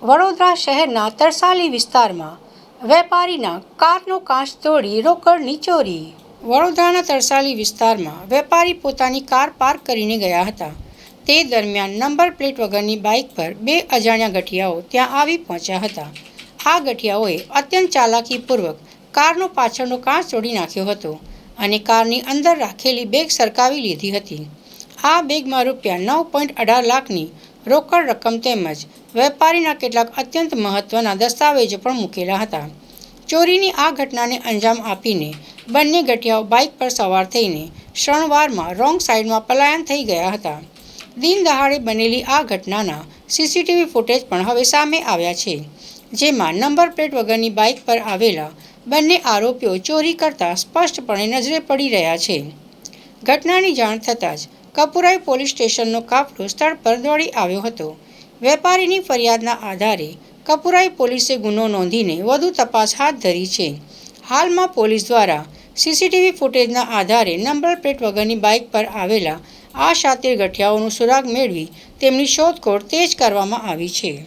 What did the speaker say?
વડોદરા શહેરના તરસાલી વિસ્તારમાં વેપારીના કારનો કાચ તોડી રોકડની ચોરી. વડોદરાના તરસાલી વિસ્તારમાં વેપારી પોતાની કાર પાર્ક કરીને ગયા હતા. તે દરમિયાન નંબર પ્લેટ વગરની બાઇક પર બે અજાણ્યા ગઠિયાઓ ત્યાં આવી પહોંચ્યા હતા. આ ગઠિયાઓએ અત્યંત ચાલાકીપૂર્વક કારનો પાછળનો કાચ તોડી નાખ્યો હતો અને કારની અંદર રાખેલી બેગ સરકાવી લીધી હતી. આ બેગમાં ₹9.18 લાખની રોકડ રકમ તેમજ વેપારીના કેટલાક અત્યંત મહત્વના દસ્તાવેજો પણ મૂકેલા હતા. ચોરીની આ ઘટનાને અંજામ આપીને બંને ગઠિયાઓ બાઇક પર સવાર થઈને ક્ષણવારમાં રોંગ સાઈડમાં પલાયન થઈ ગયા હતા. દિન દહાડે બનેલી આ ઘટનાના સીસીટીવી ફૂટેજ પણ હવે સામે આવ્યા છે, જેમાં નંબર પ્લેટ વગરની બાઇક પર આવેલા બંને આરોપીઓ ચોરી કરતા સ્પષ્ટપણે નજરે પડી રહ્યા છે. ઘટનાની જાણ થતાં જ કપુરાઈ પોલીસ સ્ટેશનનો કાફલો સ્થળ પર દોડી આવ્યો હતો. વેપારીની ફરિયાદના આધારે કપુરાઈ પોલીસે ગુનો નોંધીને વધુ તપાસ હાથ ધરી છે. હાલમાં પોલીસ દ્વારા સીસીટીવી ફૂટેજના આધારે નંબર પ્લેટ વગરની બાઇક પર આવેલા આ શાતિર ગઠિયાઓનું સુરાગ મેળવી તેમની શોધખોળ તેજ કરવામાં આવી છે.